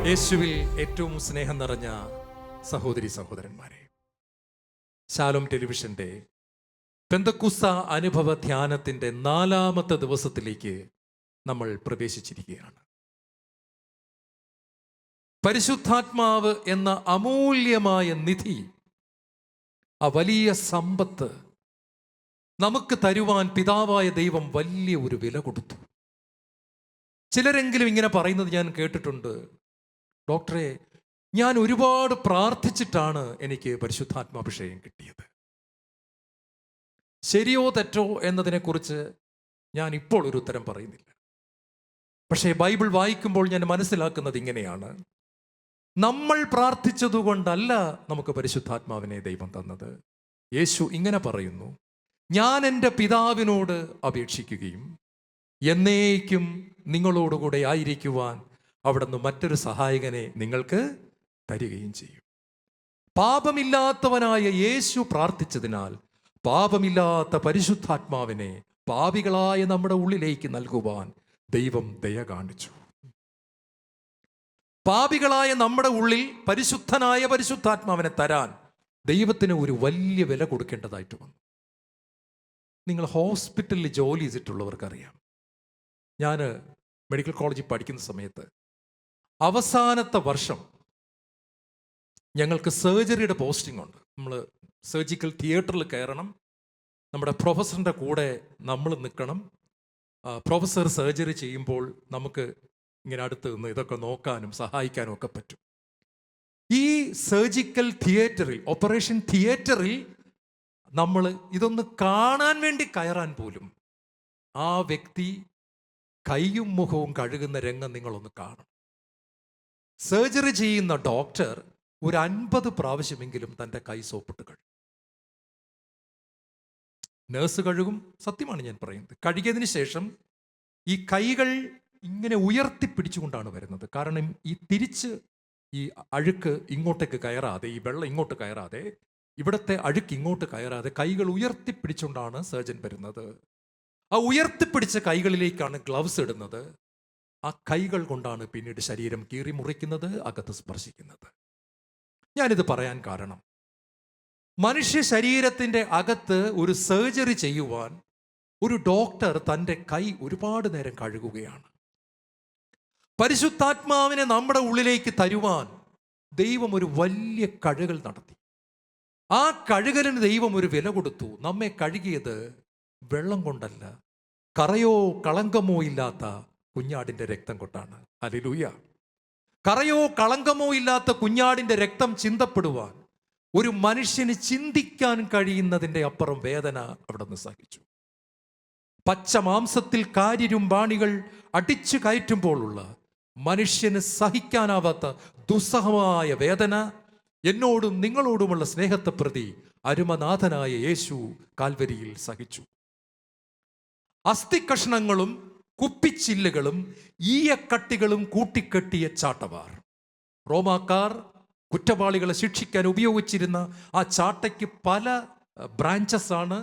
യേശുവിൽ ഏറ്റവും സ്നേഹം നിറഞ്ഞ സഹോദരി സഹോദരന്മാരെ, ശാലോം ടെലിവിഷന്റെ പെന്തക്കുസ്ത അനുഭവ ധ്യാനത്തിന്റെ 4ാമത്തെ ദിവസത്തിലേക്ക് നമ്മൾ പ്രവേശിച്ചിരിക്കുകയാണ്. പരിശുദ്ധാത്മാവ് എന്ന അമൂല്യമായ നിധി, ആ വലിയ സമ്പത്ത് നമുക്ക് തരുവാൻ പിതാവായ ദൈവം വലിയ ഒരു വില കൊടുത്തു. ചിലരെങ്കിലും ഇങ്ങനെ പറയുന്നത് ഞാൻ കേട്ടിട്ടുണ്ട്, ഡോക്ടറെ, ഞാൻ ഒരുപാട് പ്രാർത്ഥിച്ചിട്ടാണ് എനിക്ക് പരിശുദ്ധാത്മാഭിഷേകം കിട്ടിയത്. ശരിയോ തെറ്റോ എന്നതിനെക്കുറിച്ച് ഞാൻ ഇപ്പോൾ ഒരു ഉത്തരം പറയുന്നില്ല. പക്ഷേ ബൈബിൾ വായിക്കുമ്പോൾ ഞാൻ മനസ്സിലാക്കുന്നത് ഇങ്ങനെയാണ്: നമ്മൾ പ്രാർത്ഥിച്ചതുകൊണ്ടല്ല നമുക്ക് പരിശുദ്ധാത്മാവിനെ ദൈവം തന്നത്. യേശു ഇങ്ങനെ പറയുന്നു, ഞാൻ എൻ്റെ പിതാവിനോട് അപേക്ഷിക്കുകയും എന്നേക്കും നിങ്ങളോടുകൂടെ ആയിരിക്കുവാൻ അവിടുന്ന് മറ്റൊരു സഹായകനെ നിങ്ങൾക്ക് തരികയും ചെയ്യും. പാപമില്ലാത്തവനായ യേശു പ്രാർത്ഥിച്ചതിനാൽ പാപമില്ലാത്ത പരിശുദ്ധാത്മാവിനെ പാപികളായ നമ്മുടെ ഉള്ളിലേക്ക് നൽകുവാൻ ദൈവം ദയ കാണിച്ചു. പാപികളായ നമ്മുടെ ഉള്ളിൽ പരിശുദ്ധനായ പരിശുദ്ധാത്മാവിനെ തരാൻ ദൈവത്തിന് ഒരു വലിയ വില കൊടുക്കേണ്ടതായിട്ട് വന്നു. നിങ്ങൾ ഹോസ്പിറ്റലിൽ ജോലി ചെയ്തിട്ടുള്ളവർക്കറിയാം. ഞാൻ മെഡിക്കൽ കോളേജിൽ പഠിക്കുന്ന സമയത്ത് അവസാനത്തെ വർഷം ഞങ്ങൾക്ക് സർജറിയുടെ പോസ്റ്റിംഗ് ഉണ്ട്. നമ്മൾ സർജിക്കൽ തിയേറ്ററിൽ കയറണം, നമ്മുടെ പ്രൊഫസറിൻ്റെ കൂടെ നമ്മൾ നിൽക്കണം. പ്രൊഫസർ സർജറി ചെയ്യുമ്പോൾ നമുക്ക് ഇങ്ങനെ അടുത്ത് നിന്ന് ഇതൊക്കെ നോക്കാനും സഹായിക്കാനും ഒക്കെ പറ്റും. ഈ സർജിക്കൽ തിയേറ്ററിൽ, ഓപ്പറേഷൻ തിയേറ്ററിൽ നമ്മൾ ഇതൊന്ന് കാണാൻ വേണ്ടി കയറാൻ പോലും ആ വ്യക്തി കൈയും മുഖവും കഴുകുന്ന രംഗം നിങ്ങളൊന്ന് കാണണം. സർജറി ചെയ്യുന്ന ഡോക്ടർ ഒരു 50 പ്രാവശ്യമെങ്കിലും തൻ്റെ കൈ സോപ്പിട്ട് കഴുകും. നേഴ്സ് കഴുകും, സത്യമാണ് ഞാൻ പറയുന്നത്. കഴുകിയതിന് ശേഷം ഈ കൈകൾ ഇങ്ങനെ ഉയർത്തിപ്പിടിച്ചുകൊണ്ടാണ് വരുന്നത്. കാരണം ഈ തിരിച്ച് ഈ അഴുക്ക് ഇങ്ങോട്ടേക്ക് കയറാതെ, ഈ വെള്ളം ഇങ്ങോട്ട് കയറാതെ, ഇവിടുത്തെ അഴുക്ക് ഇങ്ങോട്ട് കയറാതെ കൈകൾ ഉയർത്തിപ്പിടിച്ചുകൊണ്ടാണ് സർജൻ വരുന്നത്. ആ ഉയർത്തിപ്പിടിച്ച കൈകളിലേക്കാണ് ഗ്ലൗസ് ഇടുന്നത്. ആ കൈകൾ കൊണ്ടാണ് പിന്നീട് ശരീരം കീറി മുറിക്കുന്നത്, അകത്ത് സ്പർശിക്കുന്നത്. ഞാനിത് പറയാൻ കാരണം, മനുഷ്യ ശരീരത്തിൻ്റെ അകത്ത് ഒരു സർജറി ചെയ്യുവാൻ ഒരു ഡോക്ടർ തൻ്റെ കൈ ഒരുപാട് നേരം കഴുകുകയാണ്. പരിശുദ്ധാത്മാവിനെ നമ്മുടെ ഉള്ളിലേക്ക് തരുവാൻ ദൈവം ഒരു വലിയ കഴുകൽ നടത്തി. ആ കഴുകലിന് ദൈവം ഒരു വില കൊടുത്തു. നമ്മെ കഴുകിയത് വെള്ളം കൊണ്ടല്ല, കറയോ കളങ്കമോ ഇല്ലാത്ത കുഞ്ഞാടിൻ്റെ രക്തം കൊണ്ടാണ്. ഹല്ലേലൂയ. കറയോ കളങ്കമോ ഇല്ലാത്ത കുഞ്ഞാടിൻ്റെ രക്തം ചിന്തപ്പെടുവാൻ ഒരു മനുഷ്യന് ചിന്തിക്കാൻ കഴിയുന്നതിൻ്റെ അപ്പുറം വേദന അവിടെ നിന്ന് സഹിച്ചു. പച്ച മാംസത്തിൽ കാരിരുമ്പാണികൾ അടിച്ചു കയറ്റുമ്പോഴുള്ള മനുഷ്യന് സഹിക്കാനാവാത്ത ദുസ്സഹമായ വേദന എന്നോടും നിങ്ങളോടുമുള്ള സ്നേഹത്തെ പ്രതി അരുമനാഥനായ യേശു കാൽവരിയിൽ സഹിച്ചു. അസ്ഥികഷ്ണങ്ങളും കുപ്പിച്ചില്ലുകളും ഈയക്കട്ടികളും കൂട്ടിക്കെട്ടിയ ചാട്ടവാർ. റോമാക്കാർ കുറ്റവാളികളെ ശിക്ഷിക്കാൻ ഉപയോഗിച്ചിരുന്ന ആ ചാട്ടയ്ക്ക് പല ബ്രാഞ്ചസ് ആണ്.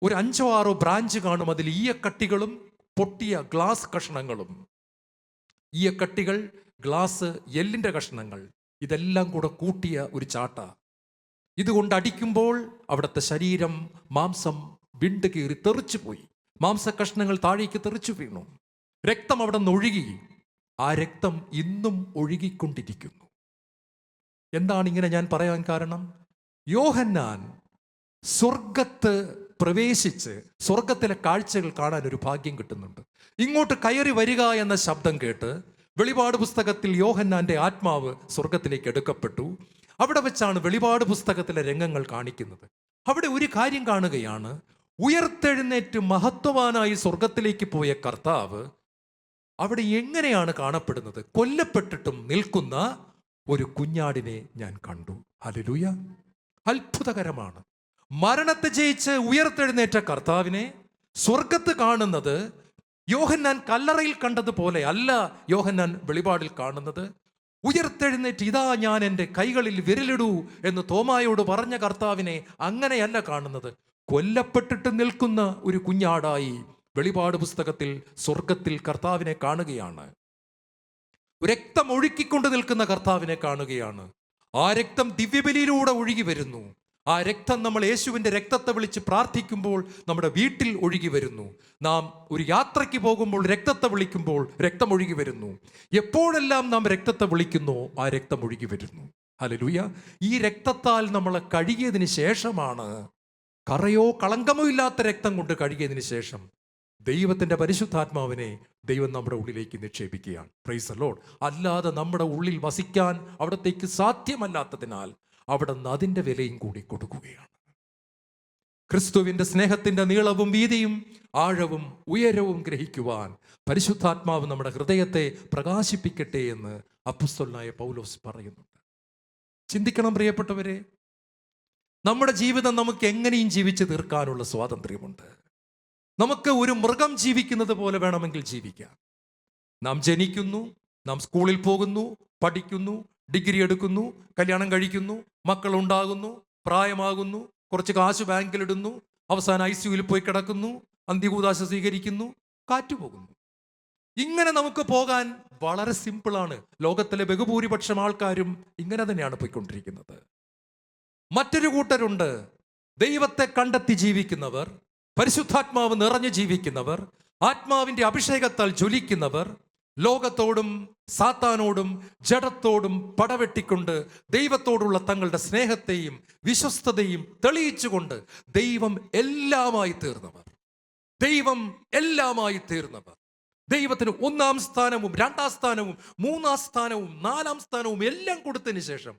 ഒരു 5ഓ 6ഓ ബ്രാഞ്ച് കാണും. അതിൽ ഈയക്കട്ടികളും പൊട്ടിയ ഗ്ലാസ് കഷ്ണങ്ങളും, ഈയക്കട്ടികൾ, ഗ്ലാസ്, എല്ലിൻ്റെ കഷ്ണങ്ങൾ, ഇതെല്ലാം കൂടെ കൂട്ടിയ ഒരു ചാട്ട. ഇതുകൊണ്ട് അടിക്കുമ്പോൾ അവിടുത്തെ ശരീരം, മാംസം വിണ്ട് കീറി തെറിച്ചു പോയി. മാംസകഷ്ണങ്ങൾ താഴേക്ക് തെറിച്ചു വീണു. രക്തം അവിടെ നിന്ന് ഒഴുകി. ആ രക്തം ഇന്നും ഒഴുകിക്കൊണ്ടിരിക്കുന്നു. എന്താണ് ഇങ്ങനെ ഞാൻ പറയാൻ കാരണം? യോഹന്നാൻ സ്വർഗത്ത് പ്രവേശിച്ച് സ്വർഗത്തിലെ കാഴ്ചകൾ കാണാൻ ഒരു ഭാഗ്യം കിട്ടുന്നുണ്ട്. ഇങ്ങോട്ട് കയറി വരിക എന്ന ശബ്ദം കേട്ട് വെളിപാട് പുസ്തകത്തിൽ യോഹന്നാന്റെ ആത്മാവ് സ്വർഗത്തിലേക്ക് എടുക്കപ്പെട്ടു. അവിടെ വെച്ചാണ് വെളിപാട് പുസ്തകത്തിലെ രംഗങ്ങൾ കാണിക്കുന്നത്. അവിടെ ഒരു കാര്യം കാണുകയാണ്. ഉയർത്തെഴുന്നേറ്റ് മഹത്വവാനായി സ്വർഗത്തിലേക്ക് പോയ കർത്താവ് അവിടെ എങ്ങനെയാണ് കാണപ്പെടുന്നത്? കൊല്ലപ്പെട്ടിട്ടും നിൽക്കുന്ന ഒരു കുഞ്ഞാടിനെ ഞാൻ കണ്ടു. ഹല്ലേലൂയ. അത്ഭുതകരമാണ്. മരണത്തെ ജയിച്ച് ഉയർത്തെഴുന്നേറ്റ കർത്താവിനെ സ്വർഗത്ത് കാണുന്നത് യോഹന്നാൻ കല്ലറയിൽ കണ്ടതുപോലെ അല്ല. യോഹന്നാൻ വെളിപാടിൽ കാണുന്നത് ഉയർത്തെഴുന്നേറ്റ് ഇതാ ഞാൻ എൻ്റെ കൈകളിൽ വിരലിടൂ എന്ന് തോമായോട് പറഞ്ഞ കർത്താവിനെ അങ്ങനെയല്ല കാണുന്നത്. കൊല്ലപ്പെട്ടിട്ട് നിൽക്കുന്ന ഒരു കുഞ്ഞാടായി വെളിപാട് പുസ്തകത്തിൽ സ്വർഗത്തിൽ കർത്താവിനെ കാണുകയാണ്. രക്തം ഒഴുക്കിക്കൊണ്ട് നിൽക്കുന്ന കർത്താവിനെ കാണുകയാണ്. ആ രക്തം ദിവ്യബലിയിലൂടെ ഒഴുകി വരുന്നു. ആ രക്തം നമ്മൾ യേശുവിൻ്റെ രക്തത്തെ വിളിച്ച് പ്രാർത്ഥിക്കുമ്പോൾ നമ്മുടെ വീട്ടിൽ ഒഴുകി വരുന്നു. നാം ഒരു യാത്രയ്ക്ക് പോകുമ്പോൾ രക്തത്തെ വിളിക്കുമ്പോൾ രക്തം ഒഴുകി വരുന്നു. എപ്പോഴെല്ലാം നാം രക്തത്തെ വിളിക്കുന്നോ ആ രക്തം ഒഴുകി വരുന്നു. ഹല്ലേലൂയ. ഈ രക്തത്താൽ നമ്മളെ കഴുകിയതിന് ശേഷമാണ്, കറയോ കളങ്കമോ ഇല്ലാത്ത രക്തം കൊണ്ട് കഴുകിയതിന് ശേഷം ദൈവത്തിൻ്റെ പരിശുദ്ധാത്മാവിനെ ദൈവം നമ്മുടെ ഉള്ളിലേക്ക് നിക്ഷേപിക്കുകയാണ്. Praise the Lord. അല്ലാതെ നമ്മുടെ ഉള്ളിൽ വസിക്കാൻ അവിടത്തേക്ക് സാധ്യമല്ലാത്തതിനാൽ അവിടെ നിന്ന് അതിൻ്റെ വിലയും കൂടി കൊടുക്കുകയാണ്. ക്രിസ്തുവിൻ്റെ സ്നേഹത്തിൻ്റെ നീളവും വീതിയും ആഴവും ഉയരവും ഗ്രഹിക്കുവാൻ പരിശുദ്ധാത്മാവ് നമ്മുടെ ഹൃദയത്തെ പ്രകാശിപ്പിക്കട്ടെ എന്ന് അപ്പോസ്തലനായ പൗലോസ് പറയുന്നുണ്ട്. ചിന്തിക്കണം പ്രിയപ്പെട്ടവരെ, നമ്മുടെ ജീവിതം നമുക്ക് എങ്ങനെയും ജീവിച്ച് തീർക്കാനുള്ള സ്വാതന്ത്ര്യമുണ്ട്. നമുക്ക് ഒരു മൃഗം ജീവിക്കുന്നത് പോലെ വേണമെങ്കിൽ ജീവിക്കാം. നാം ജനിക്കുന്നു, നാം സ്കൂളിൽ പോകുന്നു, പഠിക്കുന്നു, ഡിഗ്രി എടുക്കുന്നു, കല്യാണം കഴിക്കുന്നു, മക്കളുണ്ടാകുന്നു, പ്രായമാകുന്നു, കുറച്ച് കാശ് ബാങ്കിലിടുന്നു, അവസാനം ICUവിൽ പോയി കിടക്കുന്നു, അന്ത്യകൂദാശ സ്വീകരിക്കുന്നു, കാറ്റുപോകുന്നു. ഇങ്ങനെ നമുക്ക് പോകാൻ വളരെ സിമ്പിളാണ്. ലോകത്തിലെ ബഹുഭൂരിപക്ഷം ആൾക്കാരും ഇങ്ങനെ തന്നെയാണ് പോയിക്കൊണ്ടിരിക്കുന്നത്. മറ്റൊരു കൂട്ടരുണ്ട്, ദൈവത്തെ കണ്ടെത്തി ജീവിക്കുന്നവർ, പരിശുദ്ധാത്മാവ് നിറഞ്ഞു ജീവിക്കുന്നവർ, ആത്മാവിൻ്റെ അഭിഷേകത്താൽ ജ്വലിക്കുന്നവർ, ലോകത്തോടും സാത്താനോടും ജഡത്തോടും പടവെട്ടിക്കൊണ്ട് ദൈവത്തോടുള്ള തങ്ങളുടെ സ്നേഹത്തെയും വിശ്വസ്തതയും തെളിയിച്ചുകൊണ്ട് ദൈവം എല്ലാമായി തീർന്നവർ, ദൈവം എല്ലാമായി തീർന്നവർ, ദൈവത്തിന് 1-ാം സ്ഥാനവും 2-ാം സ്ഥാനവും 3-ാം സ്ഥാനവും 4-ാം സ്ഥാനവും എല്ലാം കൊടുത്തതിന് ശേഷം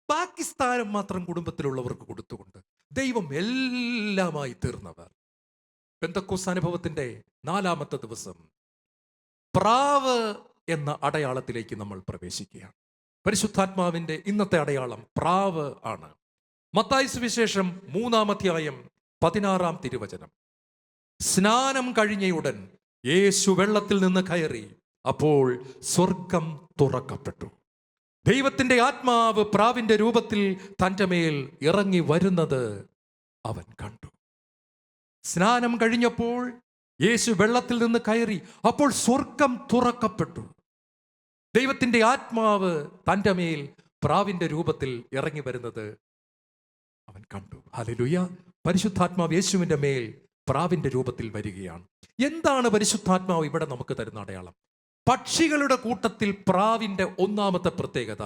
ബാക്കി സ്ഥാനം മാത്രം കുടുംബത്തിലുള്ളവർക്ക് കൊടുത്തുകൊണ്ട് ദൈവം എല്ലാമായി തീർന്നവർ. പെന്തക്കോസ്ത് അനുഭവത്തിന്റെ 4-ാമത്തെ ദിവസം പ്രാവ് എന്ന അടയാളത്തിലേക്ക് നമ്മൾ പ്രവേശിക്കുകയാണ്. പരിശുദ്ധാത്മാവിന്റെ ഇന്നത്തെ അടയാളം പ്രാവ് ആണ്. മത്തായി സുവിശേഷം 3-ാം അധ്യായം 16-ാം തിരുവചനം. സ്നാനം കഴിഞ്ഞയുടൻ യേശു വെള്ളത്തിൽ നിന്ന് കയറി, അപ്പോൾ സ്വർഗം തുറക്കപ്പെട്ടു. ദൈവത്തിന്റെ ആത്മാവ് പ്രാവിന്റെ രൂപത്തിൽ തൻ്റെ മേൽ ഇറങ്ങി വരുന്നത് അവൻ കണ്ടു. സ്നാനം കഴിഞ്ഞപ്പോൾ യേശു വെള്ളത്തിൽ നിന്ന് കയറി, അപ്പോൾ സ്വർഗം തുറക്കപ്പെട്ടു. ദൈവത്തിന്റെ ആത്മാവ് തൻ്റെ മേൽ പ്രാവിന്റെ രൂപത്തിൽ ഇറങ്ങി വരുന്നത് അവൻ കണ്ടു. ഹല്ലേലൂയ. പരിശുദ്ധാത്മാവ് യേശുവിന്റെ മേൽ പ്രാവിന്റെ രൂപത്തിൽ വരികയാണ്. എന്താണ് പരിശുദ്ധാത്മാവ് ഇവിടെ നമുക്ക് തരുന്ന അടയാളം? പക്ഷികളുടെ കൂട്ടത്തിൽ പ്രാവിന്റെ 1-ാമത്തെ പ്രത്യേകത,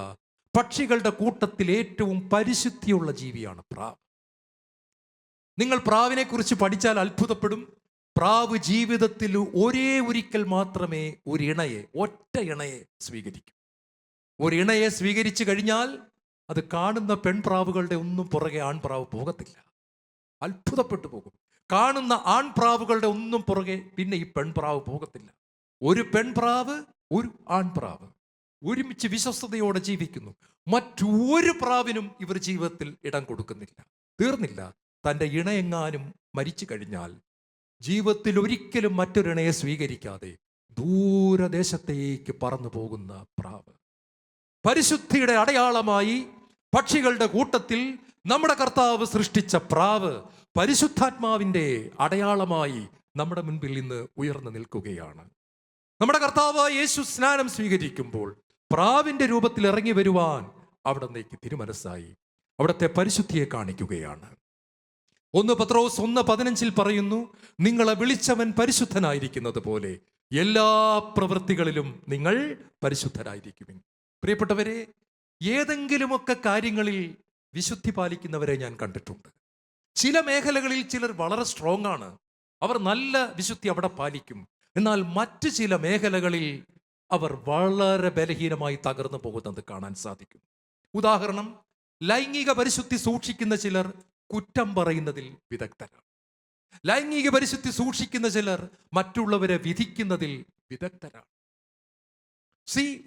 പക്ഷികളുടെ കൂട്ടത്തിൽ ഏറ്റവും പരിശുദ്ധിയുള്ള ജീവിയാണ് പ്രാവ്. നിങ്ങൾ പ്രാവിനെ കുറിച്ച് പഠിച്ചാൽ അത്ഭുതപ്പെടും. പ്രാവ് ജീവിതത്തിൽ ഒരിക്കൽ മാത്രമേ ഒറ്റ ഇണയെ സ്വീകരിക്കൂ. ഒരിണയെ സ്വീകരിച്ചു കഴിഞ്ഞാൽ അത് കാണുന്ന പെൺപ്രാവുകളുടെ ഒന്നും പുറകെ ആൺപ്രാവ് പോകത്തില്ല. അത്ഭുതപ്പെട്ടു പോകും. കാണുന്ന ആൺപ്രാവുകളുടെ ഒന്നും പുറകെ പിന്നെ ഈ പെൺപ്രാവ് പോകത്തില്ല. ഒരു പെൺപ്രാവ്, ഒരു ആൺപ്രാവ് ഒരുമിച്ച് വിശ്വസ്തയോടെ ജീവിക്കുന്നു. മറ്റൊരു പ്രാവിനും ഇവർ ജീവിതത്തിൽ ഇടം കൊടുക്കുന്നില്ല. തീർന്നില്ല, തൻ്റെ ഇണയെങ്ങാനും മരിച്ചു കഴിഞ്ഞാൽ ജീവിതത്തിൽ ഒരിക്കലും മറ്റൊരിണയെ സ്വീകരിക്കാതെ ദൂരദേശത്തേക്ക് പറന്നു പോകുന്ന പ്രാവ്. പരിശുദ്ധിയുടെ അടയാളമായി പക്ഷികളുടെ കൂട്ടത്തിൽ നമ്മുടെ കർത്താവ് സൃഷ്ടിച്ച പ്രാവ് പരിശുദ്ധാത്മാവിൻ്റെ അടയാളമായി നമ്മുടെ മുൻപിൽ ഇന്ന് ഉയർന്നു നിൽക്കുകയാണ്. നമ്മുടെ കർത്താവ് യേശു സ്നാനം സ്വീകരിക്കുമ്പോൾ പ്രാവിന്റെ രൂപത്തിൽ ഇറങ്ങി വരുവാൻ അവിടത്തേക്ക് തിരുമനസ്സായി അവിടുത്തെ പരിശുദ്ധിയെ കാണിക്കുകയാണ്. 1 പത്രോസ് 1:15 പറയുന്നു, നിങ്ങളെ വിളിച്ചവൻ പരിശുദ്ധനായിരിക്കുന്നത് പോലെ എല്ലാ പ്രവൃത്തികളിലും നിങ്ങൾ പരിശുദ്ധരായിരിക്കുവിൻ. പ്രിയപ്പെട്ടവരെ, ഏതെങ്കിലുമൊക്കെ കാര്യങ്ങളിൽ വിശുദ്ധി പാലിക്കുന്നവരെ ഞാൻ കണ്ടിട്ടുണ്ട്. ചില മേഖലകളിൽ ചിലർ വളരെ സ്ട്രോങ് ആണ്, അവർ നല്ല വിശുദ്ധി അവിടെ പാലിക്കും. എന്നാൽ മറ്റു ചില മേഖലകളിൽ അവർ വളരെ ബലഹീനമായി തകർന്നു പോകുന്നത് കാണാൻ സാധിക്കും. ഉദാഹരണം, ലൈംഗിക പരിശുദ്ധി സൂക്ഷിക്കുന്ന ചിലർ കുറ്റം പറയുന്നതിൽ വിദഗ്ധരാണ്. ലൈംഗിക പരിശുദ്ധി സൂക്ഷിക്കുന്ന ചിലർ മറ്റുള്ളവരെ വിധിക്കുന്നതിൽ വിദഗ്ധരാണ്.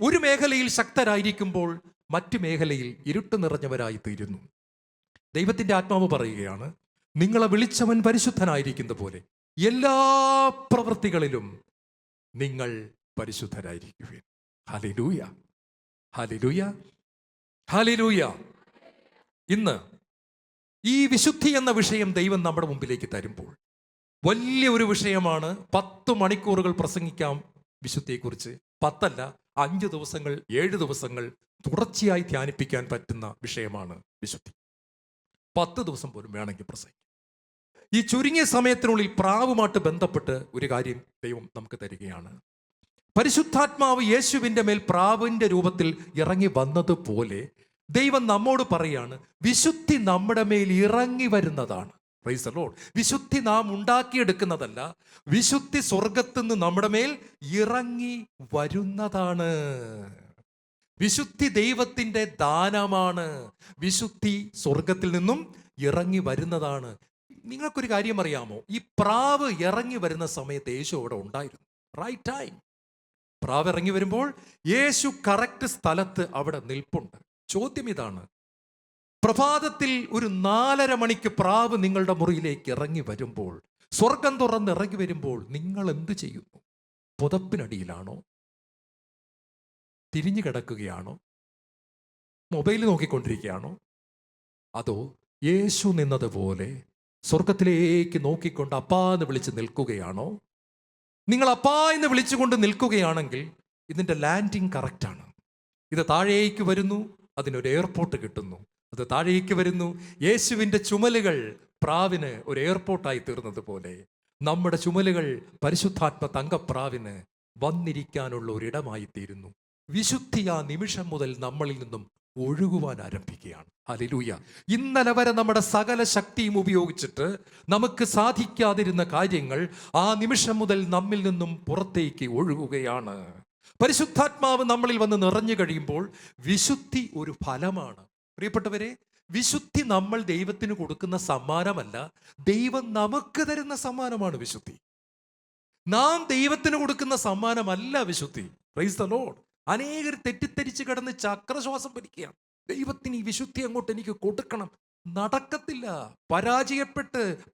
ഒരു മേഖലയിൽ ശക്തരായിരിക്കുമ്പോൾ മറ്റു മേഖലയിൽ ഇരുട്ട് നിറഞ്ഞവരായി തീരുന്നു. ദൈവത്തിന്റെ ആത്മാവ് പറയുകയാണ്, നിങ്ങളെ വിളിച്ചവൻ പരിശുദ്ധനായിരിക്കുന്ന പോലെ എല്ലാ പ്രവൃത്തികളിലും നിങ്ങൾ പരിശുദ്ധരായിരിക്കുവിൻ. Hallelujah, hallelujah, hallelujah. ഇന്ന് ഈ വിശുദ്ധി എന്ന വിഷയം ദൈവം നമ്മുടെ മുമ്പിലേക്ക് തരുമ്പോൾ വലിയ ഒരു വിഷയമാണ്. 10 മണിക്കൂറുകൾ പ്രസംഗിക്കാം വിശുദ്ധിയെക്കുറിച്ച്. 10 അല്ല, 5 ദിവസങ്ങൾ 7 ദിവസങ്ങൾ തുടർച്ചയായി ധ്യാനിപ്പിക്കാൻ പറ്റുന്ന വിഷയമാണ് വിശുദ്ധി. 10 ദിവസം പോലും വേണമെങ്കിൽ പ്രസംഗിക്കും. ഈ ചുരുങ്ങിയ സമയത്തിനുള്ളിൽ പ്രാവുമായിട്ട് ബന്ധപ്പെട്ട് ഒരു കാര്യം ദൈവം നമുക്ക് തരികയാണ്. പരിശുദ്ധാത്മാവ് യേശുവിൻ്റെ മേൽ പ്രാവിൻ്റെ രൂപത്തിൽ ഇറങ്ങി വന്നതുപോലെ ദൈവം നമ്മോട് പറയാണ്, വിശുദ്ധി നമ്മുടെ മേൽ ഇറങ്ങി വരുന്നതാണ്. Praise the Lord. വിശുദ്ധി നാം ഉണ്ടാക്കിയെടുക്കുന്നതല്ല, വിശുദ്ധി സ്വർഗത്തിൽ നിന്ന് നമ്മുടെ മേൽ ഇറങ്ങി വരുന്നതാണ്. വിശുദ്ധി ദൈവത്തിൻ്റെ ദാനമാണ്. വിശുദ്ധി സ്വർഗത്തിൽ നിന്നും ഇറങ്ങി വരുന്നതാണ്. നിങ്ങൾക്കൊരു കാര്യം അറിയാമോ? ഈ പ്രാവ് ഇറങ്ങി വരുന്ന സമയത്ത് യേശു അവിടെ ഉണ്ടായിരുന്നു. Right time. പ്രാവ് ഇറങ്ങി വരുമ്പോൾ യേശു കറക്റ്റ് സ്ഥലത്ത് അവിടെ നിൽപ്പുണ്ട്. ചോദ്യം ഇതാണ്, പ്രഭാതത്തിൽ ഒരു 4:30 മണിക്ക് പ്രാവ് നിങ്ങളുടെ മുറിയിലേക്ക് ഇറങ്ങി വരുമ്പോൾ, സ്വർഗം തുറന്ന് ഇറങ്ങി വരുമ്പോൾ നിങ്ങൾ എന്ത് ചെയ്യുന്നു? പുതപ്പിനടിയിലാണോ? തിരിഞ്ഞു കിടക്കുകയാണോ? മൊബൈൽ നോക്കിക്കൊണ്ടിരിക്കുകയാണോ? അതോ യേശു നിന്നതുപോലെ സ്വർഗത്തിലേക്ക് നോക്കിക്കൊണ്ട് അപ്പാ എന്ന് വിളിച്ച് നിൽക്കുകയാണോ? നിങ്ങൾ അപ്പാ എന്ന് വിളിച്ചുകൊണ്ട് നിൽക്കുകയാണെങ്കിൽ ഇതിൻ്റെ ലാൻഡിങ് കറക്റ്റാണ്. ഇത് താഴേക്ക് വരുന്നു, അതിനൊരു എയർപോർട്ട് കിട്ടുന്നു. അത് താഴേക്ക് വരുന്നു. യേശുവിൻ്റെ ചുമലുകൾ പ്രാവിന് ഒരു എയർപോർട്ടായി തീർന്നതുപോലെ നമ്മുടെ ചുമലുകൾ പരിശുദ്ധാത്മ തങ്കപ്രാവിന് വന്നിരിക്കാനുള്ള ഒരിടമായി തീരുന്നു. വിശുദ്ധി ആ നിമിഷം മുതൽ നമ്മളിൽ നിന്നും ഒഴുകുവാൻ ആരംഭിക്കുകയാണ്. ഹല്ലേലൂയ. ഇന്നലെ വരെ നമ്മുടെ സകല ശക്തിയും ഉപയോഗിച്ചിട്ട് നമുക്ക് സാധിക്കാതിരുന്ന കാര്യങ്ങൾ ആ നിമിഷം മുതൽ നമ്മിൽ നിന്നും പുറത്തേക്ക് ഒഴുകുകയാണ്. പരിശുദ്ധാത്മാവ് നമ്മളിൽ വന്ന് നിറഞ്ഞു കഴിയുമ്പോൾ വിശുദ്ധി ഒരു ഫലമാണ്. പ്രിയപ്പെട്ടവരെ, വിശുദ്ധി നമ്മൾ ദൈവത്തിന് കൊടുക്കുന്ന സമ്മാനമല്ല, ദൈവം നമുക്ക് തരുന്ന സമ്മാനമാണ് വിശുദ്ധി. നാം ദൈവത്തിന് കൊടുക്കുന്ന സമ്മാനമല്ല വിശുദ്ധി. Praise the Lord. അനേകർ തെറ്റിദ്ധരിച്ച് കിടന്ന് ചക്രശ്വാസം വലിക്കുകയാണ്. ദൈവത്തിന് ഈ വിശുദ്ധി അങ്ങോട്ട് എനിക്ക് കൊടുക്കണം. നടക്കത്തില്ല.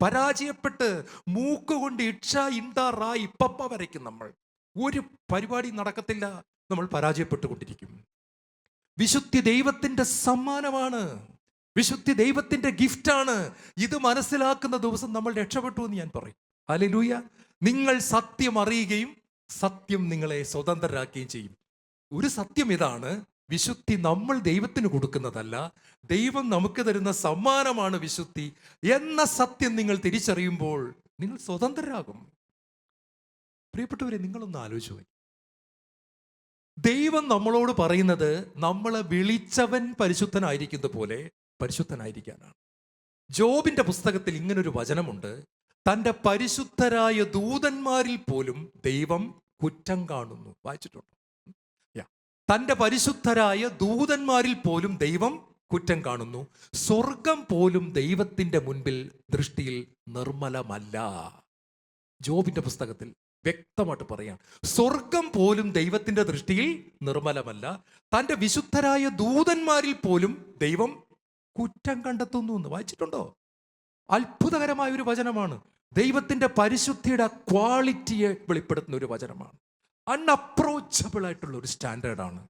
പരാജയപ്പെട്ട് മൂക്കുകൊണ്ട് ഇക്ഷ ഇണ്ടാറായി പപ്പ വരയ്ക്കും. നമ്മൾ ഒരു പരിപാടി നടക്കത്തില്ല. നമ്മൾ പരാജയപ്പെട്ടുകൊണ്ടിരിക്കും. വിശുദ്ധി ദൈവത്തിൻ്റെ സമ്മാനമാണ്. വിശുദ്ധി ദൈവത്തിൻ്റെ ഗിഫ്റ്റാണ്. ഇത് മനസ്സിലാക്കുന്ന ദിവസം നമ്മൾ രക്ഷപ്പെട്ടു എന്ന് ഞാൻ പറയും. ഹല്ലേലൂയ. നിങ്ങൾ സത്യം അറിയുകയും സത്യം നിങ്ങളെ സ്വതന്ത്രരാക്കുകയും ചെയ്യും. ഒരു സത്യം ഇതാണ്, വിശുദ്ധി നമ്മൾ ദൈവത്തിന് കൊടുക്കുന്നതല്ല, ദൈവം നമുക്ക് തരുന്ന സമ്മാനമാണ് വിശുദ്ധി എന്ന സത്യം നിങ്ങൾ തിരിച്ചറിയുമ്പോൾ നിങ്ങൾ സ്വതന്ത്രരാകും. പ്രിയപ്പെട്ടവരെ, നിങ്ങളൊന്ന് ആലോചിച്ചു. ദൈവം നമ്മളോട് പറയുന്നത് നമ്മളെ വിളിച്ചവൻ പരിശുദ്ധനായിരിക്കുന്നത് പോലെ പരിശുദ്ധനായിരിക്കാനാണ്. ജോബിന്റെ പുസ്തകത്തിൽ ഇങ്ങനൊരു വചനമുണ്ട്, തൻ്റെ പരിശുദ്ധരായ ദൂതന്മാരിൽ പോലും ദൈവം കുറ്റം കാണുന്നു. വായിച്ചിട്ടുണ്ടോ? തൻ്റെ പരിശുദ്ധരായ ദൂതന്മാരിൽ പോലും ദൈവം കുറ്റം കാണുന്നു. സ്വർഗം പോലും ദൈവത്തിൻ്റെ മുൻപിൽ ദൃഷ്ടിയിൽ നിർമ്മലമല്ല. ജോബിന്റെ പുസ്തകത്തിൽ വ്യക്തമായിട്ട് പറയാം, സ്വർഗം പോലും ദൈവത്തിൻ്റെ ദൃഷ്ടിയിൽ നിർമ്മലമല്ല. തൻ്റെ വിശുദ്ധരായ ദൂതന്മാരിൽ പോലും ദൈവം കുറ്റം കണ്ടെത്തുന്നു എന്ന്. വായിച്ചിട്ടുണ്ടോ? അത്ഭുതകരമായ ഒരു വചനമാണ്. ദൈവത്തിൻ്റെ പരിശുദ്ധിയുടെ ക്വാളിറ്റിയെ വെളിപ്പെടുത്തുന്ന ഒരു വചനമാണ്. അൺഅപ്രോച്ചബിൾ ആയിട്ടുള്ള ഒരു സ്റ്റാൻഡേർഡാണ്.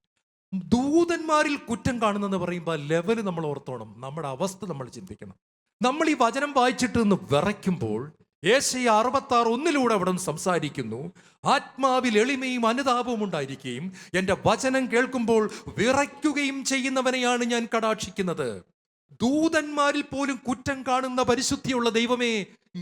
ദൂതന്മാരിൽ കുറ്റം കാണുന്നെന്ന് പറയുമ്പോൾ ലെവല് നമ്മൾ ഓർത്തോണം. നമ്മുടെ അവസ്ഥ നമ്മൾ ചിന്തിക്കണം. നമ്മൾ ഈ വചനം വായിച്ചിട്ട് നിന്ന് വിറയ്ക്കുമ്പോൾ യേശയ്യ 66:1 അവിടെ സംസാരിക്കുന്നു, ആത്മാവിൽ എളിമയും അനുതാപവും ഉണ്ടായിരിക്കുകയും എൻ്റെ വചനം കേൾക്കുമ്പോൾ വിറയ്ക്കുകയും ചെയ്യുന്നവനെയാണ് ഞാൻ കടാക്ഷിക്കുന്നത്. ദൂതന്മാരിൽ പോലും കുറ്റം കാണുന്ന പരിശുദ്ധിയുള്ള ദൈവമേ,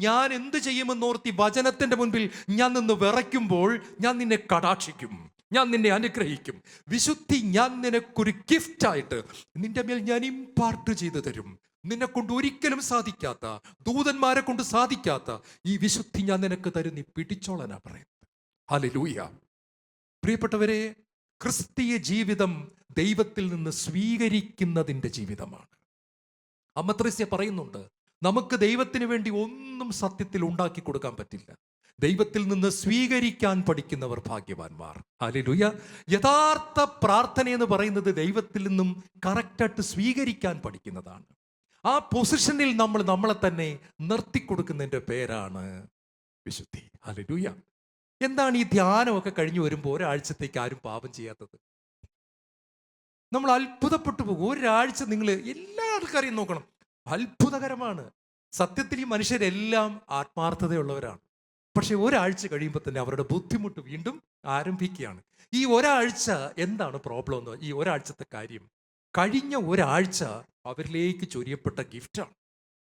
ഞാൻ എന്ത് ചെയ്യുമെന്നോർത്തി വചനത്തിന്റെ മുൻപിൽ ഞാൻ നിന്ന് വിറയ്ക്കുമ്പോൾ ഞാൻ നിന്നെ കടാക്ഷിക്കും, ഞാൻ നിന്നെ അനുഗ്രഹിക്കും. വിശുദ്ധി ഞാൻ നിനക്കൊരു ഗിഫ്റ്റായിട്ട് നിന്റെ മേൽ ഞാൻ ഇമ്പാർട്ട് ചെയ്തു തരും. നിന്നെ കൊണ്ട് ഒരിക്കലും സാധിക്കാത്ത, ദൂതന്മാരെ കൊണ്ട് സാധിക്കാത്ത ഈ വിശുദ്ധി ഞാൻ നിനക്ക് തരും. നീ പിടിച്ചോളനാ പറയുന്നത്. ഹല്ലേലൂയ. പ്രിയപ്പെട്ടവരെ, ക്രിസ്തീയ ജീവിതം ദൈവത്തിൽ നിന്ന് സ്വീകരിക്കുന്നതിൻ്റെ ജീവിതമാണ്. അമ്മ ത്രേസ്യ പറയുന്നുണ്ട്, നമുക്ക് ദൈവത്തിന് വേണ്ടി ഒന്നും സത്യത്തിൽ ഉണ്ടാക്കി കൊടുക്കാൻ പറ്റില്ല. ദൈവത്തിൽ നിന്ന് സ്വീകരിക്കാൻ പഠിക്കുന്നവർ ഭാഗ്യവാന്മാർ. ഹല്ലേലൂയ. യഥാർത്ഥ പ്രാർത്ഥന എന്ന് പറയുന്നത് ദൈവത്തിൽ നിന്നും കറക്റ്റായിട്ട് സ്വീകരിക്കാൻ പഠിക്കുന്നതാണ്. ആ പൊസിഷനിൽ നമ്മൾ നമ്മളെ തന്നെ നിർത്തിക്കൊടുക്കുന്നതിൻ്റെ പേരാണ് വിശുദ്ധി. ഹല്ലേലൂയ. എന്താണ് ഈ ധ്യാനമൊക്കെ കഴിഞ്ഞു വരുമ്പോൾ ഒരാഴ്ചത്തേക്ക് ആരും പാപം ചെയ്യാത്തത്? നമ്മൾ അത്ഭുതപ്പെട്ടു പോകും. ഒരാഴ്ച നിങ്ങൾ എല്ലാ ആൾക്കാരെയും നോക്കണം, അത്ഭുതകരമാണ്. സത്യത്തിൽ ഈ മനുഷ്യരെല്ലാം ആത്മാർത്ഥതയുള്ളവരാണ്. പക്ഷെ ഒരാഴ്ച കഴിയുമ്പോൾ തന്നെ അവരുടെ ബുദ്ധിമുട്ട് വീണ്ടും ആരംഭിക്കുകയാണ്. ഈ ഒരാഴ്ച എന്താണ് പ്രോബ്ലം എന്ന്, ഈ ഒരാഴ്ചത്തെ കാര്യം, കഴിഞ്ഞ ഒരാഴ്ച അവരിലേക്ക് ചൊരിയപ്പെട്ട ഗിഫ്റ്റാണ്.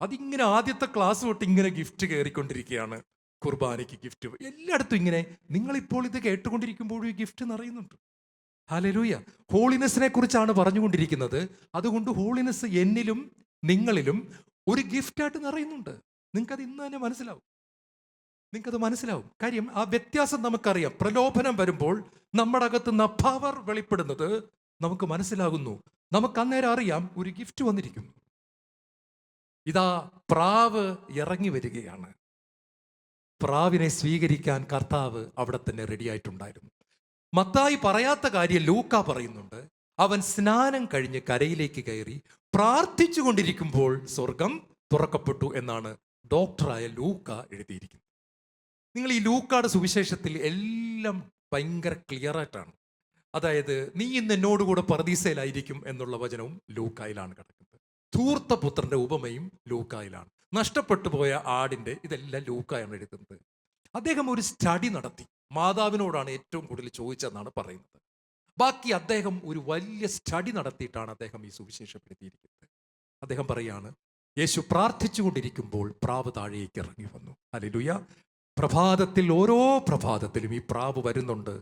അതിങ്ങനെ ആദ്യത്തെ ക്ലാസ് തൊട്ട് ഇങ്ങനെ ഗിഫ്റ്റ് കയറിക്കൊണ്ടിരിക്കുകയാണ്. കുർബാനയ്ക്ക് ഗിഫ്റ്റ്, എല്ലായിടത്തും ഇങ്ങനെ. നിങ്ങളിപ്പോൾ ഇത് കേട്ടുകൊണ്ടിരിക്കുമ്പോഴും ഈ ഗിഫ്റ്റ് നിറയുന്നുണ്ട്. ഹല്ലേലൂയ. ഹോളിനെസ്സിനെ കുറിച്ചാണ് പറഞ്ഞുകൊണ്ടിരിക്കുന്നത്. അതുകൊണ്ട് ഹോളിനെസ് എന്നിലും നിങ്ങളിലും ഒരു ഗിഫ്റ്റായിട്ട് നിറയുന്നുണ്ട്. നിങ്ങൾക്കത് ഇന്ന് തന്നെ മനസ്സിലാവും. നിങ്ങൾക്കത് മനസ്സിലാവും. കാര്യം ആ വ്യത്യാസം നമുക്കറിയാം. പ്രലോഭനം വരുമ്പോൾ നമ്മുടെ അകത്ത് നിന്ന് പവർ വെളിപ്പെടുന്നത് നമുക്ക് മനസ്സിലാകുന്നു. നമുക്ക് അന്നേരം അറിയാം ഒരു ഗിഫ്റ്റ് വന്നിരിക്കുന്നു. ഇതാ പ്രാവ് ഇറങ്ങി വരികയാണ്. പ്രാവിനെ സ്വീകരിക്കാൻ കർത്താവ് അവിടെ തന്നെ റെഡിയായിട്ടുണ്ടായിരുന്നു. മത്തായി പറയാത്ത കാര്യം ലൂക്ക പറയുന്നുണ്ട്. അവൻ സ്നാനം കഴിഞ്ഞ് കരയിലേക്ക് കയറി പ്രാർത്ഥിച്ചു കൊണ്ടിരിക്കുമ്പോൾ സ്വർഗം തുറക്കപ്പെട്ടു എന്നാണ് ഡോക്ടറായ ലൂക്ക എഴുതിയിരിക്കുന്നത്. നിങ്ങൾ ഈ ലൂക്കയുടെ സുവിശേഷത്തിൽ എല്ലാം ഭയങ്കര ക്ലിയർ ആയിട്ടാണ്. അതായത് നീ ഇന്ന് എന്നോടുകൂടെ പർദീസയിലായിരിക്കും എന്നുള്ള വചനവും ലൂക്കായിലാണ് കിടക്കുന്നത്. ധൂർത്ത പുത്രന്റെ ഉപമയും ലൂക്കായിലാണ്. നഷ്ടപ്പെട്ടു പോയ ആടിന്റെ, ഇതെല്ലാം ലൂക്കായാണ് എഴുതുന്നത്. അദ്ദേഹം ഒരു സ്റ്റഡി നടത്തി. മാതാവിനോടാണ് ഏറ്റവും കൂടുതൽ ചോദിച്ചതെന്നാണ് പറയുന്നത്. ബാക്കി അദ്ദേഹം ഒരു വലിയ സ്റ്റഡി നടത്തിയിട്ടാണ് അദ്ദേഹം ഈ സുവിശേഷം എഴുതിയിരിക്കുന്നത്. അദ്ദേഹം പറയാണ്, യേശു പ്രാർത്ഥിച്ചു കൊണ്ടിരിക്കുമ്പോൾ പ്രാവ് താഴേക്ക് ഇറങ്ങി വന്നു. ഹല്ലേലൂയ. പ്രഭാതത്തിൽ, ഓരോ പ്രഭാതത്തിലും ഈ പ്രാവ് വരുന്നുണ്ട്.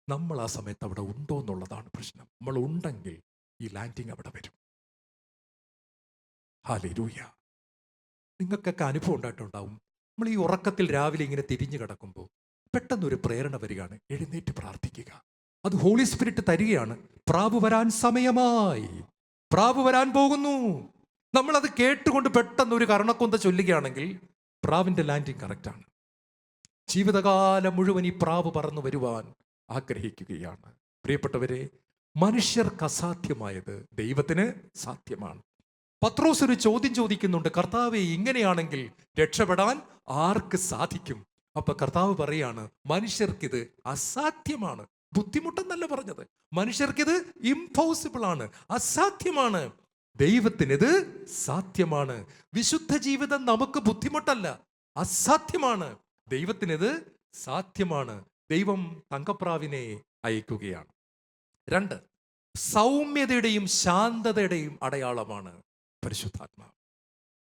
നമ്മൾ ആ സമയത്ത് അവിടെ ഉണ്ടോ എന്നുള്ളതാണ് പ്രശ്നം. നമ്മൾ ഉണ്ടെങ്കിൽ ഈ ലാൻഡിങ് അവിടെ വരും. ഹല്ലേലൂയ. നിങ്ങൾക്കൊക്കെ അനുഭവം ഉണ്ടായിട്ടുണ്ടാവും. നമ്മൾ ഈ ഉറക്കത്തിൽ രാവിലെ ഇങ്ങനെ തിരിഞ്ഞു കിടക്കുമ്പോൾ പെട്ടെന്നൊരു പ്രേരണ വരികയാണ്, എഴുന്നേറ്റ് പ്രാർത്ഥിക്കുക. അത് ഹോളി സ്പിരിറ്റ് തരികയാണ്. പ്രാവ് വരാൻ സമയമായി, പ്രാവ് വരാൻ പോകുന്നു. നമ്മളത് കേട്ടുകൊണ്ട് പെട്ടെന്ന് ഒരു കർണക്കൊന്ത ചൊല്ലുകയാണെങ്കിൽ പ്രാവിൻ്റെ ലാൻഡിങ് കറക്റ്റാണ്. ജീവിതകാലം മുഴുവൻ ഈ പ്രാവ് പറന്നു വരുവാൻ ആഗ്രഹിക്കുകയാണ്. പ്രിയപ്പെട്ടവരെ, മനുഷ്യർക്ക് അസാധ്യമായത് ദൈവത്തിന് സാധ്യമാണ്. പത്രോസ് ഒരു ചോദ്യം ചോദിക്കുന്നുണ്ട്, കർത്താവേ, ഇങ്ങനെയാണെങ്കിൽ രക്ഷപ്പെടാൻ ആർക്ക് സാധിക്കും? അപ്പൊ കർത്താവ് പറയാണ്, മനുഷ്യർക്കിത് അസാധ്യമാണ്. ബുദ്ധിമുട്ടെന്നല്ല പറഞ്ഞത്, മനുഷ്യർക്കിത് ഇംപോസിബിൾ ആണ്, അസാധ്യമാണ്. ദൈവത്തിനിത് സാധ്യമാണ്. വിശുദ്ധ ജീവിതം നമുക്ക് ബുദ്ധിമുട്ടല്ല, അസാധ്യമാണ്. ദൈവത്തിനിത് സാധ്യമാണ്. ദൈവം തങ്കപ്രാവിനെ അയക്കുകയാണ്. 2, സൗമ്യതയുടെയും ശാന്തതയുടെയും അടയാളമാണ് പരിശുദ്ധാത്മാവ്.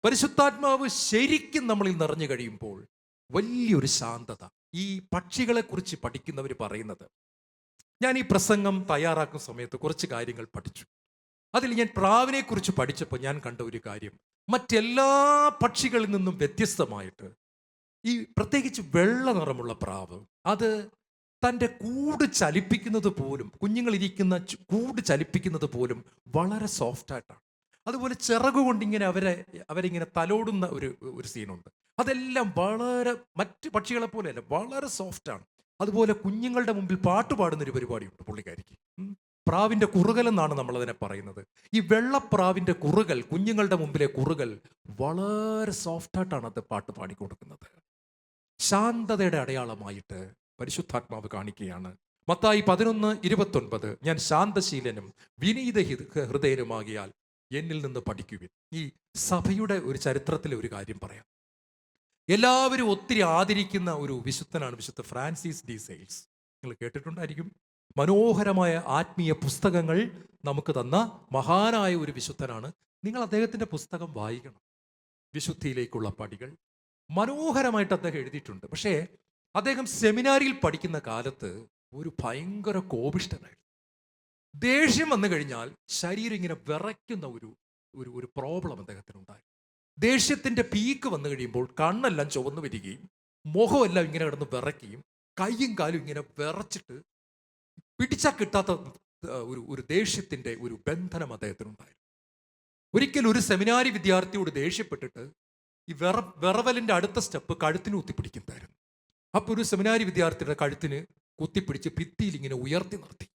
പരിശുദ്ധാത്മാവ് ശരിക്കും നമ്മളിൽ നിറഞ്ഞു കഴിയുമ്പോൾ വലിയൊരു ശാന്തത. ഈ പക്ഷികളെ കുറിച്ച് പഠിക്കുന്നവർ പറയുന്നത്, ഞാൻ ഈ പ്രസംഗം തയ്യാറാക്കുന്ന സമയത്ത് കുറച്ച് കാര്യങ്ങൾ പഠിച്ചു. അതിൽ ഞാൻ പ്രാവിനെ കുറിച്ച് പഠിച്ചപ്പോൾ ഞാൻ കണ്ട ഒരു കാര്യം, മറ്റെല്ലാ പക്ഷികളിൽ നിന്നും വ്യത്യസ്തമായിട്ട് ഈ പ്രത്യേകിച്ച് വെള്ള നിറമുള്ള പ്രാവ്, അത് തൻ്റെ കൂട് ചലിപ്പിക്കുന്നത് പോലും, കുഞ്ഞുങ്ങളിരിക്കുന്ന കൂട് ചലിപ്പിക്കുന്നത് പോലും വളരെ സോഫ്റ്റായിട്ടാണ്. അതുപോലെ ചിറകുകൊണ്ട് ഇങ്ങനെ അവരിങ്ങനെ തലോടുന്ന ഒരു സീനുണ്ട്. അതെല്ലാം വളരെ മറ്റ് പക്ഷികളെ പോലെയല്ല, വളരെ സോഫ്റ്റാണ്. അതുപോലെ കുഞ്ഞുങ്ങളുടെ മുമ്പിൽ പാട്ട് പാടുന്നൊരു പരിപാടിയുണ്ട് പുള്ളിക്കാരിക്ക്. പ്രാവിൻ്റെ കുറുകൽ എന്നാണ് നമ്മളതിനെ പറയുന്നത്. ഈ വെള്ളപ്രാവിൻ്റെ കുറുകൽ, കുഞ്ഞുങ്ങളുടെ മുമ്പിലെ കുറുകൽ വളരെ സോഫ്റ്റായിട്ടാണ് അത് പാട്ട് പാടിക്കൊടുക്കുന്നത്. ശാന്തതയുടെ അടയാളമായിട്ട് പരിശുദ്ധാത്മാവ് കാണിക്കുകയാണ്. മത്തായി 11:29, ഞാൻ ശാന്തശീലനും വിനീത ഹൃദയനുമാകിയാൽ എന്നിൽ നിന്ന് പഠിക്കുവിൻ. ഈ സഭയുടെ ഒരു ചരിത്രത്തിലെ ഒരു കാര്യം പറയാം. എല്ലാവരും ഒത്തിരി ആദരിക്കുന്ന ഒരു വിശുദ്ധനാണ് വിശുദ്ധ ഫ്രാൻസിസ് ഡി സെയിൽസ്. നിങ്ങൾ കേട്ടിട്ടുണ്ടായിരിക്കും. മനോഹരമായ ആത്മീയ പുസ്തകങ്ങൾ നമുക്ക് തന്ന മഹാനായ ഒരു വിശുദ്ധനാണ്. നിങ്ങൾ അദ്ദേഹത്തിൻ്റെ പുസ്തകം വായിക്കണം. വിശുദ്ധിയിലേക്കുള്ള പടികൾ മനോഹരമായിട്ട് അദ്ദേഹം എഴുതിയിട്ടുണ്ട്. പക്ഷേ അദ്ദേഹം സെമിനാരിയിൽ പഠിക്കുന്ന കാലത്ത് ഒരു ഭയങ്കര കോപിഷ്ഠനായിരുന്നു. ദേഷ്യം വന്നു കഴിഞ്ഞാൽ ശരീരം ഇങ്ങനെ വിറയ്ക്കുന്ന ഒരു പ്രോബ്ലം അദ്ദേഹത്തിനുണ്ടായി. ദേഷ്യത്തിൻ്റെ പീക്ക് വന്നു കഴിയുമ്പോൾ കണ്ണെല്ലാം ചുവന്നു വരികയും മുഖമെല്ലാം ഇങ്ങനെ കിടന്ന് വിറയ്ക്കുകയും കൈയും കാലും ഇങ്ങനെ വിറച്ചിട്ട് പിടിച്ചാൽ കിട്ടാത്ത ഒരു ദേഷ്യത്തിൻ്റെ ഒരു ബന്ധനം അദ്ദേഹത്തിനുണ്ടായിരുന്നു. ഒരിക്കൽ ഒരു സെമിനാരി വിദ്യാർത്ഥിയോട് ദേഷ്യപ്പെട്ടിട്ട് ഈ വിറവലിൻ്റെ അടുത്ത സ്റ്റെപ്പ് കഴുത്തിന് കുത്തിപ്പിടിക്കുന്നതായിരുന്നു. അപ്പോൾ ഒരു സെമിനാരി വിദ്യാർത്ഥിയുടെ കഴുത്തിന് കുത്തിപ്പിടിച്ച് ഭിത്തിയിൽ ഇങ്ങനെ ഉയർത്തി നിർത്തി.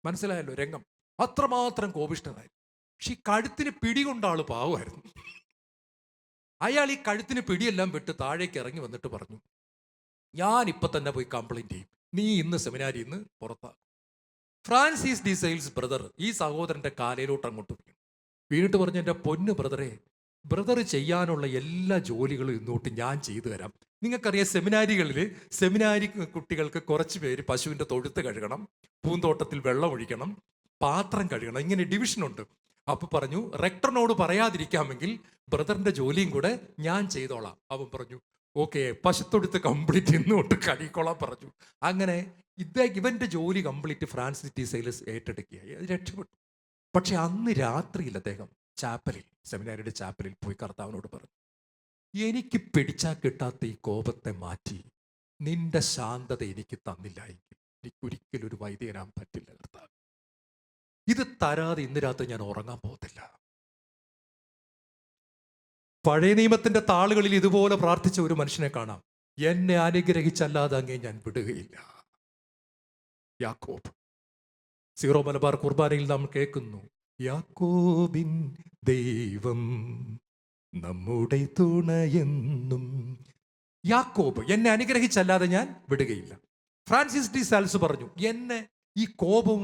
മനസ്സിലായല്ലോ രംഗം. അത്രമാത്രം കോപിഷ്ഠനായിരുന്നു. പക്ഷെ ഈ കഴുത്തിന് പിടികൊണ്ട ആള് പാവമായിരുന്നു. അയാൾ ഈ കഴുത്തിന് പിടിയെല്ലാം വിട്ട് താഴേക്ക് ഇറങ്ങി വന്നിട്ട് പറഞ്ഞു, ഞാൻ ഇപ്പം തന്നെ പോയി കംപ്ലൈൻറ്റ് ചെയ്യും, നീ ഇന്ന് സെമിനാരിയിൽ നിന്ന് പുറത്താകും. ഫ്രാൻസിസ് ഡി സെയിൽസ് ബ്രദർ ഈ സഹോദരൻ്റെ കാലയിലോട്ട് അങ്ങോട്ട് വീണു. വീണിട്ട് പറഞ്ഞു, എൻ്റെ പൊന്ന് ബ്രദറെ, ബ്രദർ ചെയ്യാനുള്ള എല്ലാ ജോലികളും ഇന്നോട്ട് ഞാൻ ചെയ്തു തരാം. നിങ്ങൾക്കറിയാം, സെമിനാരി കുട്ടികൾക്ക് കുറച്ച് പേര് പശുവിൻ്റെ തൊഴുത്ത് കഴുകണം, പൂന്തോട്ടത്തിൽ വെള്ളം ഒഴിക്കണം, പാത്രം കഴുകണം, ഇങ്ങനെ ഡിവിഷനുണ്ട്. അപ്പോൾ പറഞ്ഞു, റെക്ടറിനോട് പറയാതിരിക്കാമെങ്കിൽ ബ്രദറിൻ്റെ ജോലിയും കൂടെ ഞാൻ ചെയ്തോളാം. അവൻ പറഞ്ഞു ഓക്കെ, പശുത്തൊഴുത്ത് കംപ്ലീറ്റ് ഇന്നോട്ട് കഴുകിക്കോളാം പറഞ്ഞു. അങ്ങനെ ഇവൻ്റെ ജോലി കംപ്ലീറ്റ് ഫ്രാൻസിസ് ടി സൈലസ് ഏറ്റെടുക്കുകയായി. അത് രക്ഷപ്പെട്ടു. പക്ഷെ അന്ന് രാത്രിയിൽ അദ്ദേഹം സെമിനാരിയുടെ ചാപ്പലിൽ പോയി കർത്താവിനോട് പറഞ്ഞു, എനിക്ക് പിടിച്ചാൽ കിട്ടാത്ത ഈ കോപത്തെ മാറ്റി നിന്റെ ശാന്തത എനിക്ക് തന്നില്ല എങ്കിൽ എനിക്കൊരിക്കലും ഒരു വൈദികനാൻ പറ്റില്ല കർത്താവ്. ഇത് തരാതെ ഇന്ന് രാത്രി ഞാൻ ഉറങ്ങാൻ പോകത്തില്ല. പഴയ നിയമത്തിന്റെ താളുകളിൽ ഇതുപോലെ പ്രാർത്ഥിച്ച ഒരു മനുഷ്യനെ കാണാം. എന്നെ അനുഗ്രഹിച്ചല്ലാതെ അങ്ങേ ഞാൻ വിടുകയില്ല. യാക്കോബ്. സീറോ മലബാർ കുർബാനയിൽ നാം കേൾക്കുന്നു, യാക്കോബിൻ ദൈവം നമ്മുടെ തുണയെന്നും. യാക്കോബ് എന്നെ അനുഗ്രഹിച്ചല്ലാതെ ഞാൻ വിടുകയില്ല. ഫ്രാൻസിസ് ടി സാൽസ് പറഞ്ഞു, എന്നെ ഈ കോപവും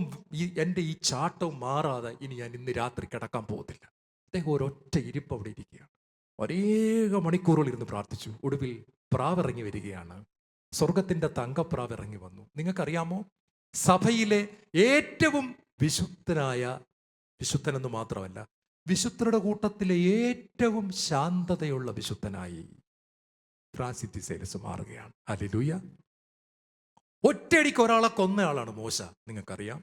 എൻ്റെ ഈ ചാട്ടവും മാറാതെ ഇനി ഞാൻ ഇന്ന് രാത്രി കിടക്കാൻ പോകത്തില്ല. അദ്ദേഹം ഒരൊറ്റ ഇരിപ്പ് അവിടെ ഇരിക്കുകയാണ്. അനേക മണിക്കൂറുകൾ ഇരുന്ന് പ്രാർത്ഥിച്ചു. ഒടുവിൽ പ്രാവ് ഇറങ്ങി വരികയാണ്. സ്വർഗത്തിൻ്റെ തങ്കപ്രാവ് ഇറങ്ങി വന്നു. നിങ്ങൾക്കറിയാമോ, സഭയിലെ ഏറ്റവും വിശുദ്ധനെന്ന് മാത്രമല്ല, വിശുദ്ധരുടെ കൂട്ടത്തിലെ ഏറ്റവും ശാന്തതയുള്ള വിശുദ്ധനായി ഫ്രാൻസിസ് ടി സൈലസ് മാറുകയാണ്. ഹല്ലേലൂയ. ഒറ്റയടിക്ക് ഒരാളെ കൊന്നയാളാണ് മോശ. നിങ്ങൾക്കറിയാം,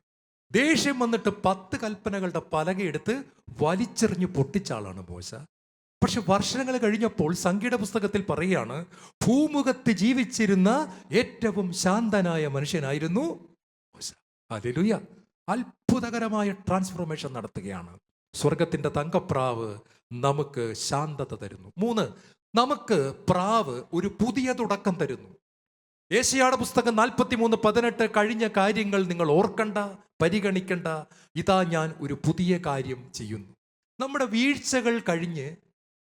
ദേഷ്യം വന്നിട്ട് 10 കൽപ്പനകളുടെ പലകയെടുത്ത് വലിച്ചെറിഞ്ഞ് പൊട്ടിച്ച ആളാണ് മോശ. പക്ഷെ വർഷങ്ങൾ കഴിഞ്ഞപ്പോൾ സംഗീത പുസ്തകത്തിൽ പറയുകയാണ്, ഭൂമുഖത്ത് ജീവിച്ചിരുന്ന ഏറ്റവും ശാന്തനായ മനുഷ്യനായിരുന്നു മോശ. ഹല്ലേലൂയ. അത്ഭുതകരമായ ട്രാൻസ്ഫോർമേഷൻ നടത്തുകയാണ്. സ്വർഗത്തിൻ്റെ തങ്കപ്രാവ് നമുക്ക് ശാന്തത തരുന്നു. 3, നമുക്ക് പ്രാവ് ഒരു പുതിയ തുടക്കം തരുന്നു. യേശയ്യായുടെ പുസ്തകം 43:18, കഴിഞ്ഞ കാര്യങ്ങൾ നിങ്ങൾ ഓർക്കണ്ട, പരിഗണിക്കണ്ട, ഇതാ ഞാൻ ഒരു പുതിയ കാര്യം ചെയ്യുന്നു. നമ്മുടെ വീഴ്ചകൾ കഴിഞ്ഞ്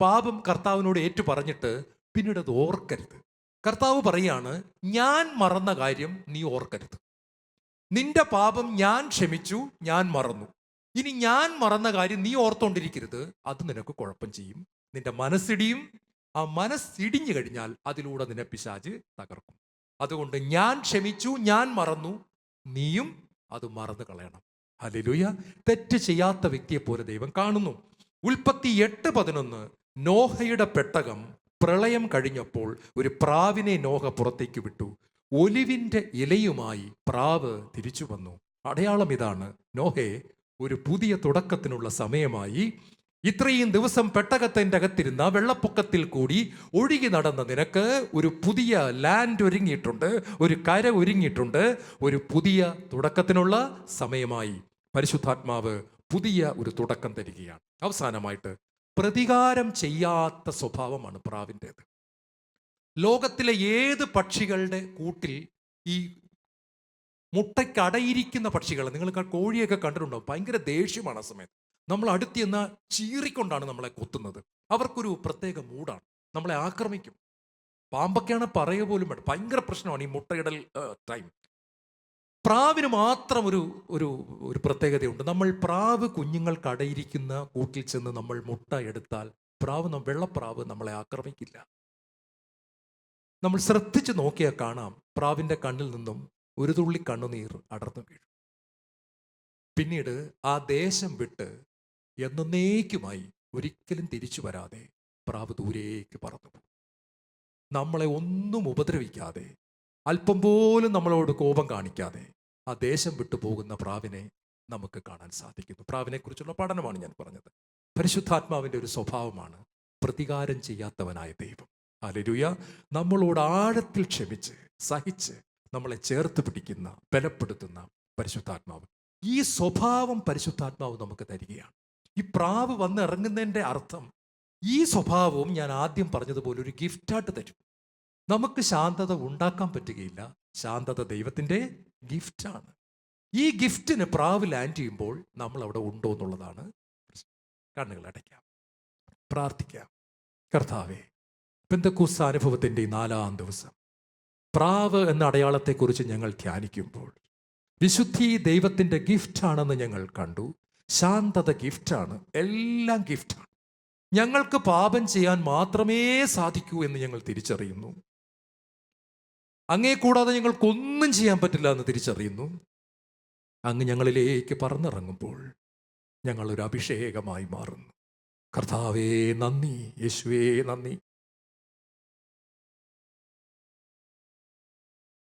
പാപം കർത്താവിനോട് ഏറ്റു പറഞ്ഞിട്ട് പിന്നീട് അത് ഓർക്കരുത്. കർത്താവ് പറയാണ്, ഞാൻ മറന്ന കാര്യം നീ ഓർക്കരുത്. നിന്റെ പാപം ഞാൻ ക്ഷമിച്ചു, ഞാൻ മറന്നു. ഇനി ഞാൻ മറന്ന കാര്യം നീ ഓർത്തോണ്ടിരിക്കരുത്. അത് നിനക്ക് കുഴപ്പം ചെയ്യും. നിന്റെ മനസ്സിടിയും. ആ മനസ്സിടിഞ്ഞു കഴിഞ്ഞാൽ അതിലൂടെ നിന്നെ പിശാച് തകർക്കും. അതുകൊണ്ട് ഞാൻ ക്ഷമിച്ചു, ഞാൻ മറന്നു, നീയും അത് മറന്നു കളയണം. ഹല്ലേലൂയ. തെറ്റ് ചെയ്യാത്ത വ്യക്തിയെ പോലെ ദൈവം കാണുന്നു. ഉൽപ്പത്തി 8:11, നോഹയുടെ പെട്ടകം പ്രളയം കഴിഞ്ഞപ്പോൾ ഒരു പ്രാവിനെ നോഹ പുറത്തേക്ക് വിട്ടു. ഒലിവിൻ്റെ ഇലയുമായി പ്രാവ് തിരിച്ചു വന്നു. അടയാളം ഇതാണ്, നോഹേ, ഒരു പുതിയ തുടക്കത്തിനുള്ള സമയമായി. ഇത്രയും ദിവസം പെട്ടകത്തിൻ്റെ അകത്തിരുന്ന വെള്ളപ്പൊക്കത്തിൽ കൂടി ഒഴുകി നടന്ന നിനക്ക് ഒരു പുതിയ ലാൻഡ് ഒരുങ്ങിയിട്ടുണ്ട്, ഒരു കര ഒരുങ്ങിയിട്ടുണ്ട്. ഒരു പുതിയ തുടക്കത്തിനുള്ള സമയമായി. പരിശുദ്ധാത്മാവ് പുതിയ ഒരു തുടക്കം തരികയാണ്. അവസാനമായിട്ട്, പ്രതികാരം ചെയ്യാത്ത സ്വഭാവമാണ് പ്രാവിൻ്റേത്. ലോകത്തിലെ ഏത് പക്ഷികളുടെ കൂട്ടിൽ ഈ മുട്ടയ്ക്കടയിരിക്കുന്ന പക്ഷികൾ, നിങ്ങൾ കോഴിയൊക്കെ കണ്ടിട്ടുണ്ടോ? ഭയങ്കര ദേഷ്യമാണ് ആ സമയത്ത്. നമ്മൾ അടുത്ത് ചെന്നാൽ ചീറിക്കൊണ്ടാണ് നമ്മളെ കൊത്തുന്നത്. അവർക്കൊരു പ്രത്യേക മൂടാണ്, നമ്മളെ ആക്രമിക്കും. പാമ്പൊക്കെയാണ് പറയുക പോലും വേണ്ട. ഭയങ്കര പ്രശ്നമാണ് ഈ മുട്ടയിടൽ ടൈം. പ്രാവിന് മാത്രം ഒരു പ്രത്യേകതയുണ്ട്. നമ്മൾ പ്രാവ് കുഞ്ഞുങ്ങൾക്ക് അടയിരിക്കുന്ന കൂട്ടിൽ ചെന്ന് നമ്മൾ മുട്ട എടുത്താൽ വെള്ളപ്രാവ് നമ്മളെ ആക്രമിക്കില്ല. നമ്മൾ ശ്രദ്ധിച്ച് നോക്കിയാൽ കാണാം, പ്രാവിൻ്റെ കണ്ണിൽ നിന്നും ഒരു തുള്ളി കണ്ണുനീർ അടർന്നു വീഴും. പിന്നീട് ആ ദേശം വിട്ട് എന്നേക്കുമായി ഒരിക്കലും തിരിച്ചു വരാതെ പ്രാവ് ദൂരേക്ക് പറന്നു പോകും. നമ്മളെ ഒന്നും ഉപദ്രവിക്കാതെ, അല്പം പോലും നമ്മളോട് കോപം കാണിക്കാതെ ആ ദേശം വിട്ടു പോകുന്ന പ്രാവിനെ നമുക്ക് കാണാൻ സാധിക്കുന്നു. പ്രാവിനെ കുറിച്ചുള്ള പഠനമാണ് ഞാൻ പറഞ്ഞത്. പരിശുദ്ധാത്മാവിൻ്റെ ഒരു സ്വഭാവമാണ് പ്രതികാരം ചെയ്യാത്തവനായ ദൈവം. ഹല്ലേലൂയ. നമ്മളോട് ആഴത്തിൽ ക്ഷമിച്ച് സഹിച്ച് നമ്മളെ ചേർത്ത് പിടിക്കുന്ന, ബലപ്പെടുത്തുന്ന പരിശുദ്ധാത്മാവ്. ഈ സ്വഭാവം പരിശുദ്ധാത്മാവ് നമുക്ക് തരികയാണ്. ഈ പ്രാവ് വന്ന് ഇറങ്ങുന്നതിൻ്റെ അർത്ഥം, ഈ സ്വഭാവവും ഞാൻ ആദ്യം പറഞ്ഞതുപോലെ ഒരു ഗിഫ്റ്റായിട്ട് തരും. നമുക്ക് ശാന്തത ഉണ്ടാക്കാൻ പറ്റുകയില്ല. ശാന്തത ദൈവത്തിൻ്റെ ഗിഫ്റ്റാണ്. ഈ ഗിഫ്റ്റിന് പ്രാവ് ലാൻഡ് ചെയ്യുമ്പോൾ നമ്മൾ അവിടെ ഉണ്ടോ എന്നുള്ളതാണ്. കണ്ണുകൾ അടയ്ക്കാം, പ്രാർത്ഥിക്കാം. കർത്താവേ, പെന്തക്കോസ്ത് അനുഭവത്തിൻ്റെ 4-ാം ദിവസം പ്രാവ് എന്ന അടയാളത്തെക്കുറിച്ച് ഞങ്ങൾ ധ്യാനിക്കുമ്പോൾ വിശുദ്ധി ദൈവത്തിൻ്റെ ഗിഫ്റ്റാണെന്ന് ഞങ്ങൾ കണ്ടു. ശാന്തത ഗിഫ്റ്റാണ്, എല്ലാം ഗിഫ്റ്റാണ്. ഞങ്ങൾക്ക് പാപം ചെയ്യാൻ മാത്രമേ സാധിക്കൂ എന്ന് ഞങ്ങൾ തിരിച്ചറിയുന്നു. അങ്ങേ കൂടാതെ ഞങ്ങൾക്കൊന്നും ചെയ്യാൻ പറ്റില്ല എന്ന് തിരിച്ചറിയുന്നു. അങ്ങ് ഞങ്ങളിലേക്ക് പറന്നിറങ്ങുമ്പോൾ ഞങ്ങളൊരു അഭിഷേകമായി മാറുന്നു. കർത്താവേ നന്ദി, യേശുവേ നന്ദി.